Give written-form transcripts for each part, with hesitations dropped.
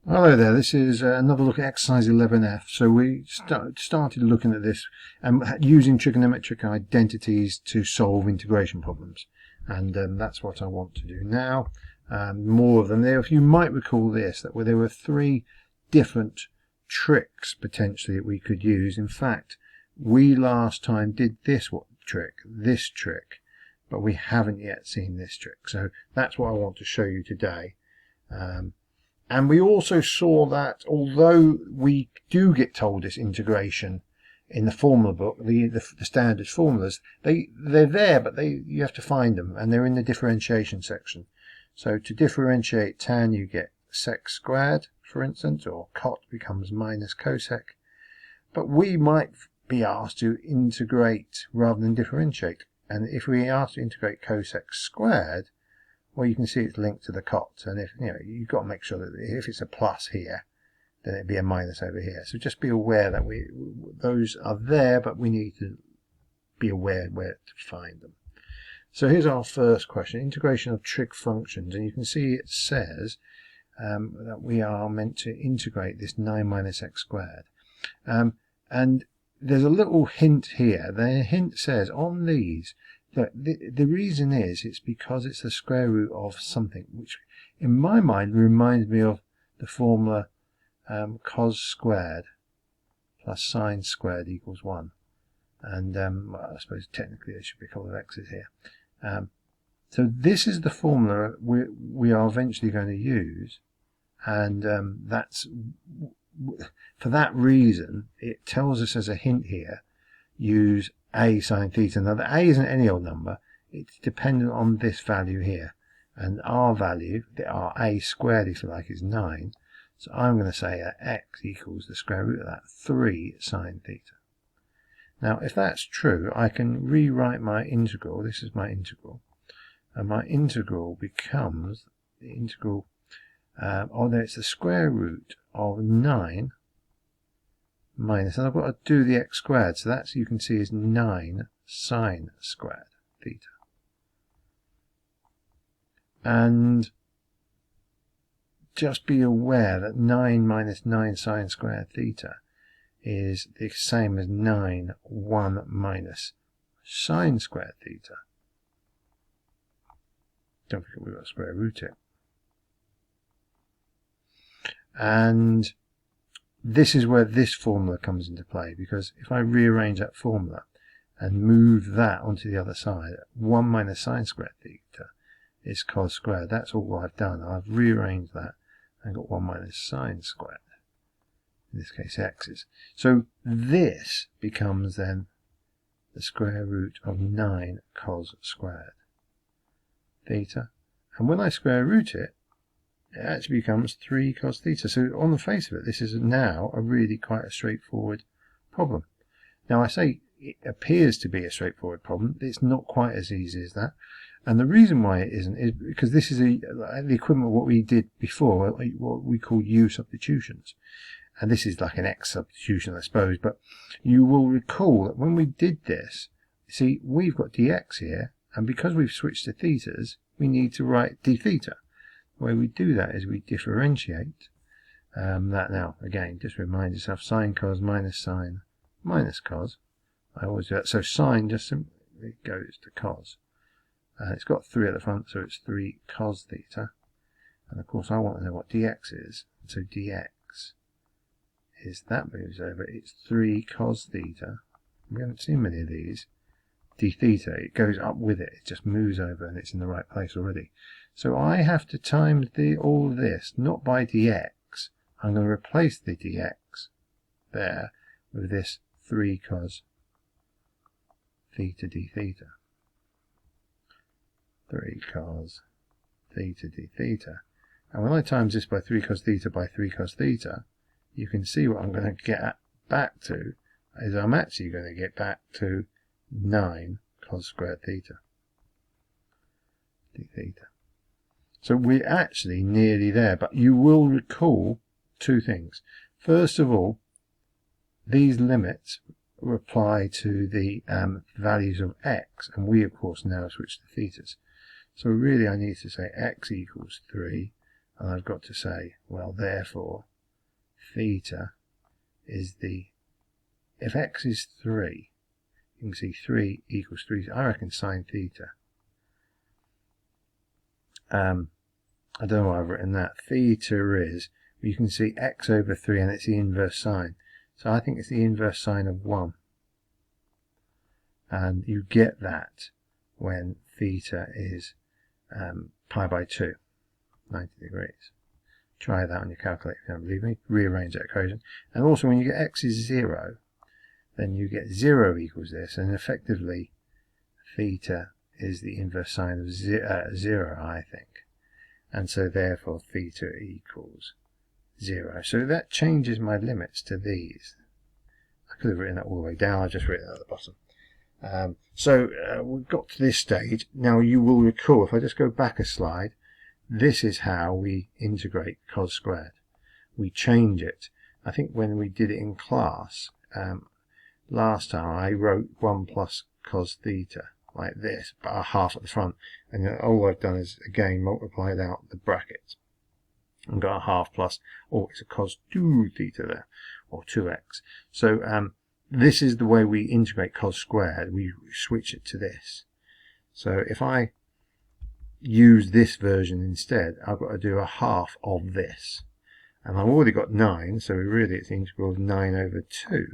Hello there, this is another look at exercise 11F. So we started looking at this and using trigonometric identities to solve integration problems. And that's what I want to do now. More of them there. If you might recall this, that there were three different tricks potentially that we could use. In fact, we last time did this trick, but we haven't yet seen this trick. So that's what I want to show you today. And we also saw that although we do get told this integration in the formula book, the standard formulas, they're there, but you have to find them, and they're in the differentiation section. So to differentiate tan, you get sec squared, for instance, or cot becomes minus cosec. But we might be asked to integrate rather than differentiate. And if we are asked to integrate cosec squared, well, you can see it's linked to the cot, and if you've got to make sure that if it's a plus here, then it'd be a minus over here. So just be aware that those are there, but we need to be aware where to find them. So here's our first question: integration of trig functions, and you can see it says that we are meant to integrate this 9 minus x squared, and there's a little hint here. The hint says on these. The reason is it's because it's the square root of something, which in my mind reminds me of the formula cos squared plus sine squared equals 1. And well, I suppose technically there should be a couple of x's here. So this is the formula we are eventually going to use, and that's for that reason it tells us as a hint here, use a sine theta. Now the a isn't any old number, it's dependent on this value here, and our value, our a squared if you like, is 9. So I'm going to say that x equals the square root of that, 3 sine theta. Now if that's true, I can rewrite my integral. This is my integral, and my integral becomes the integral, although it's the square root of 9 minus, and I've got to do the x squared, so that's, you can see, is 9 sine squared theta. And just be aware that 9 minus 9 sine squared theta is the same as 9 1 minus sine squared theta. Don't forget we've got to square root it. And this is where this formula comes into play, because if I rearrange that formula and move that onto the other side, 1 minus sine squared theta is cos squared. That's all I've done. I've rearranged that and got 1 minus sine squared. In this case, x's. So this becomes then the square root of 9 cos squared theta. And when I square root it, it actually becomes 3 cos theta. So on the face of it, this is now a really quite a straightforward problem. Now I say it appears to be a straightforward problem. It's not quite as easy as that. And the reason why it isn't is because this is the equivalent of what we did before, what we call U substitutions. And this is like an X substitution, I suppose. But you will recall that when we did this, see, we've got dx here, and because we've switched to thetas, we need to write d theta. The way we do that is we differentiate that. Now again, just remind yourself, sine cos minus sine minus cos. I always do that. So sine just simply goes to cos. It's got 3 at the front, so it's 3 cos theta. And of course I want to know what dx is. So dx is, that moves over, it's 3 cos theta. We haven't seen many of these. D theta, it goes up with it, it just moves over and it's in the right place already. So I have to times all of this, not by dx, I'm going to replace the dx there with this 3 cos theta d theta. 3 cos theta d theta. And when I times this by 3 cos theta by 3 cos theta, you can see what I'm going to get back to is I'm actually going to get back to 9 cos squared theta d theta. So we're actually nearly there, but you will recall two things. First of all, these limits apply to the values of x, and we of course now switch to thetas. So really I need to say x equals 3, And I've got to say, well, therefore, theta is the, if x is 3, you can see 3 equals 3, I reckon sine theta. I don't know why I've written that. Theta is, you can see x over 3 and it's the inverse sine. So I think it's the inverse sine of 1. And you get that when theta is pi by 2, 90 degrees. Try that on your calculator if you don't believe me. Rearrange that equation. And also when you get x is 0, then you get 0 equals this. And effectively, theta is the inverse sine of 0, I think. And so therefore theta equals 0. So that changes my limits to these. I could have written that all the way down, I've just written it at the bottom. We've got to this stage. Now you will recall, if I just go back a slide, this is how we integrate cos squared. We change it. I think when we did it in class, last time I wrote 1 plus cos theta like this, but a half at the front, and all I've done is again multiplied out the brackets and got a half plus, or it's a cos 2 theta there, or 2x. So this is the way we integrate cos squared. We switch it to this. So if I use this version instead, I've got to do a half of this, and I've already got 9, so really it's the integral of 9 over 2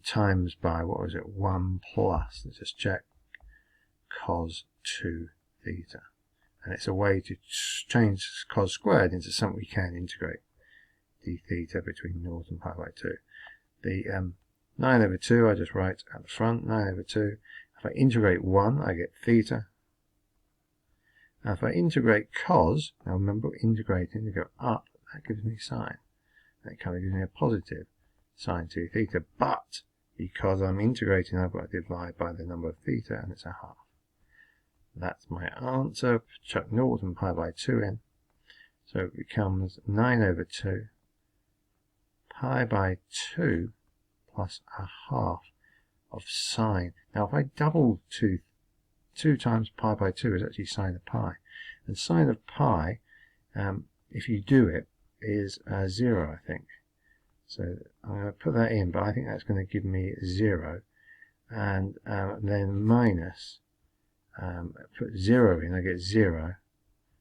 times by, what was it, 1 plus, let's just check, cos 2 theta. And it's a way to change cos squared into something we can integrate, d theta between 0 and pi by 2. The 9 over 2 I just write at the front, 9 over 2. If I integrate 1, I get theta. Now if I integrate cos, now remember integrating, you go up, that gives me sine. That kind of gives me a positive sine 2 theta, but because I'm integrating, I've got to divide by the number of theta, and it's a half. That's my answer. Chuck 0 and pi by 2 in. So it becomes 9 over 2 pi by 2 plus a half of sine. Now if I double 2 times pi by 2 is actually sine of pi. And sine of pi, if you do it, is 0, I think. So I'm going to put that in, but I think that's going to give me 0. And then minus, put 0 in, I get 0.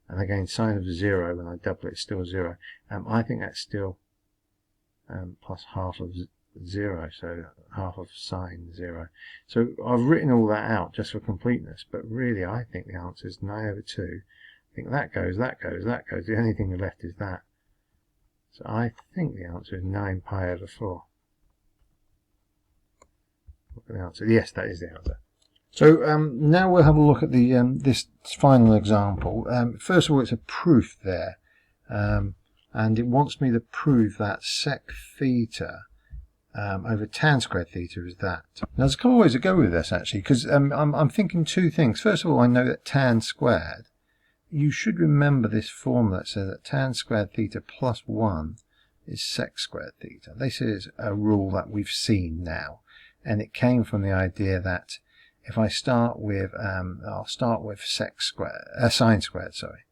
And again, sine of 0, when I double it, it's still 0. I think that's still plus half of 0, so half of sine 0. So I've written all that out just for completeness, but really I think the answer is 9 over 2. I think that goes, that goes, that goes. The only thing left is that. So I think the answer is 9 pi over 4. Look at the answer. Yes, that is the answer. So now we'll have a look at the this final example. First of all, it's a proof there, and it wants me to prove that sec theta over tan squared theta is that. Now there's a couple of ways to go with this actually, because I'm thinking two things. First of all, I know that tan squared, you should remember this formula that says that tan squared theta plus 1 is sec squared theta. This is a rule that we've seen now, and it came from the idea that if I start with, I'll start with sec squared, sine squared, sorry,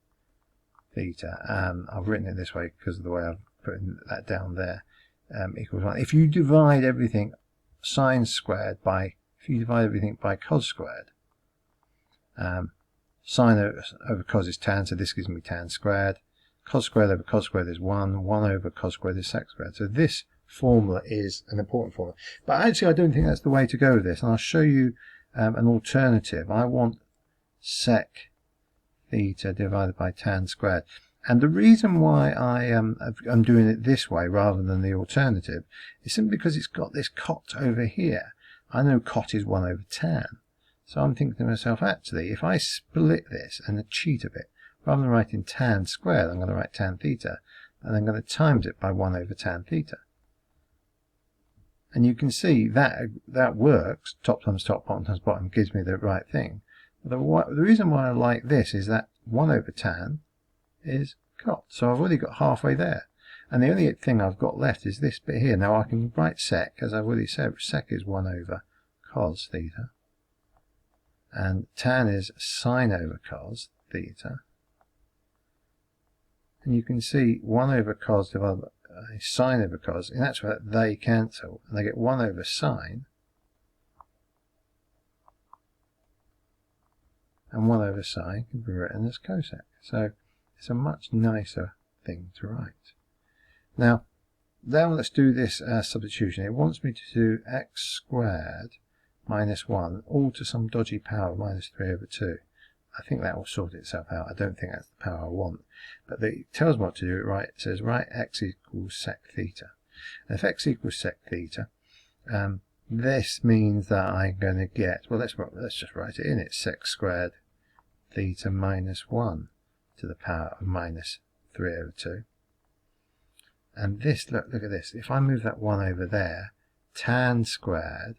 theta. I've written it this way because of the way I've put that down there, equals 1. If you divide everything sine squared by, if you divide everything by cos squared, sine over cos is tan, so this gives me tan squared. Cos squared over cos squared is 1. 1 over cos squared is sec squared. So this formula is an important formula. But actually I don't think that's the way to go with this. And I'll show you an alternative. I want sec theta divided by tan squared. And the reason why I'm doing it this way rather than the alternative is simply because it's got this cot over here. I know cot is 1 over tan. So I'm thinking to myself, actually, if I split this and cheat a bit, rather than writing tan squared, I'm going to write tan theta, and I'm going to times it by 1 over tan theta. And you can see that that works. Top times top, bottom times bottom gives me the right thing. The reason why I like this is that 1 over tan is cot. So I've already got halfway there. And the only thing I've got left is this bit here. Now I can write sec, as I've already said, sec is 1 over cos theta. And tan is sine over cos theta. And you can see 1 over cos divided by sine over cos. In actual fact, they cancel, and I get 1 over sine and 1 over sine can be written as cosec. So it's a much nicer thing to write. Now, let's do this substitution. It wants me to do x squared minus 1 all to some dodgy power of minus 3 over 2. I think that will sort itself out. I don't think that's the power I want. But it tells me what to do. Right? It says, write x equals sec theta. And if x equals sec theta, this means that I'm going to get, well, let's just write it in. It's sec squared theta minus 1 to the power of minus 3 over 2. And this, look at this. If I move that 1 over there, tan squared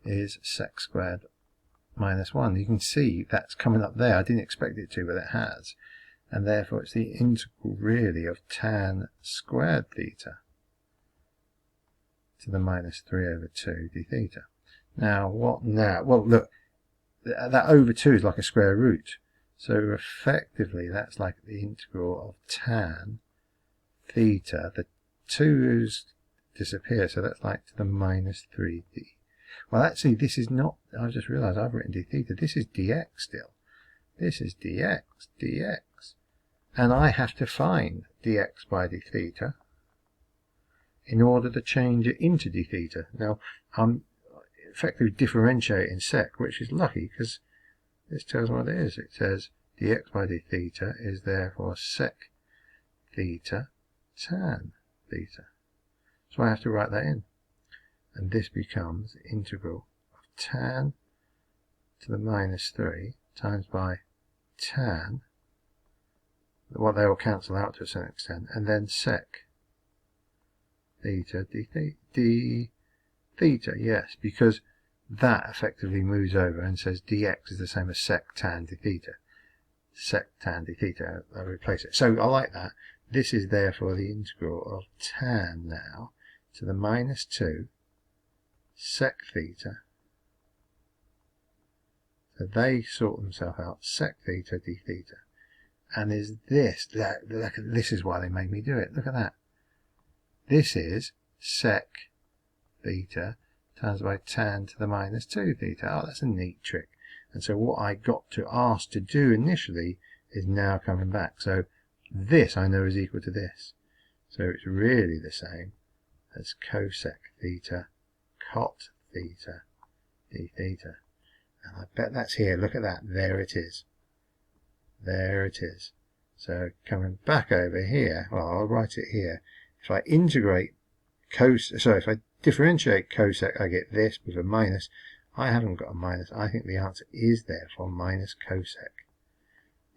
is sec squared minus 1. You can see that's coming up there. I didn't expect it to, but it has. And therefore it's the integral really of tan squared theta to the minus 3 over 2 d theta. Now, what now? Well, look, that over 2 is like a square root. So effectively that's like the integral of tan theta. The 2's disappear, so that's like to the minus 3d. Well, actually, this is not, I just realised I've written d theta. This is dx still. This is dx. And I have to find dx by d theta in order to change it into d theta. Now, I'm effectively differentiating sec, which is lucky because this tells me what it is. It says dx by d theta is therefore sec theta tan theta. So I have to write that in. And this becomes the integral of tan to the minus 3 times by tan, what they will cancel out to a certain extent, and then sec theta d theta, yes, because that effectively moves over and says dx is the same as sec tan d theta. Sec tan d theta, I replace it. So I like that. This is therefore the integral of tan now to the minus 2 sec theta. So they sort themselves out, sec theta d theta. And is this, this is why they made me do it. Look at that. This is sec theta times by tan to the minus 2 theta. Oh, that's a neat trick. And so what I got to ask to do initially is now coming back. So this I know is equal to this. So it's really the same as cosec theta cot theta d theta. And I bet that's here. Look at that. There it is. There it is. So coming back over here, well, I'll write it here. If I integrate if I differentiate cosec, I get this with a minus. I haven't got a minus. I think the answer is therefore minus cosec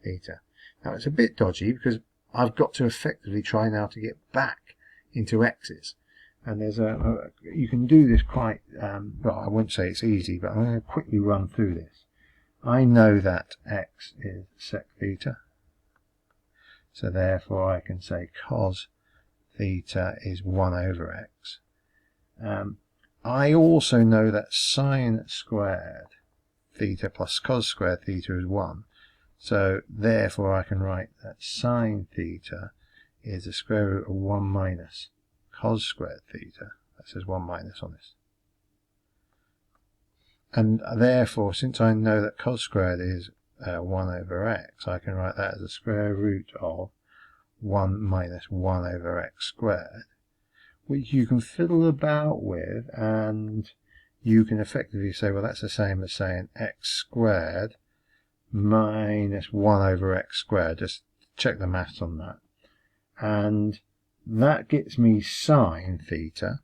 theta. Now it's a bit dodgy because I've got to effectively try now to get back into x's. And there's you can do this quite, well, I won't say it's easy, but I'm going to quickly run through this. I know that x is sec theta. So therefore I can say cos theta is 1 over x. I also know that sine squared theta plus cos squared theta is 1. So therefore I can write that sine theta is the square root of 1 minus cos squared theta. That says 1 minus on this. And therefore, since I know that cos squared is 1 over x, I can write that as the square root of 1 minus 1 over x squared, which you can fiddle about with, and you can effectively say, well, that's the same as saying x squared minus 1 over x squared. Just check the maths on that. And that gets me sine theta,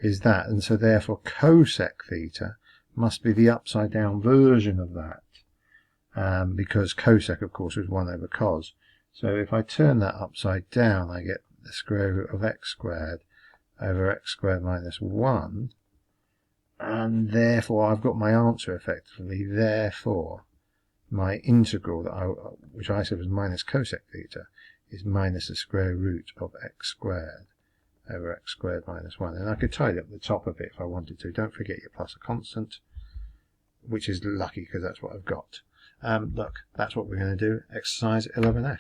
is that, and so therefore cosec theta must be the upside down version of that, because cosec of course is 1 over cos. So if I turn that upside down, I get the square root of x squared over x squared minus 1, and therefore I've got my answer effectively. Therefore my integral that which I said was minus cosec theta is minus the square root of x squared over x squared minus 1. And I could tidy up the top of it if I wanted to. Don't forget your plus a constant, which is lucky because that's what I've got. look, that's what we're going to do, exercise 11F.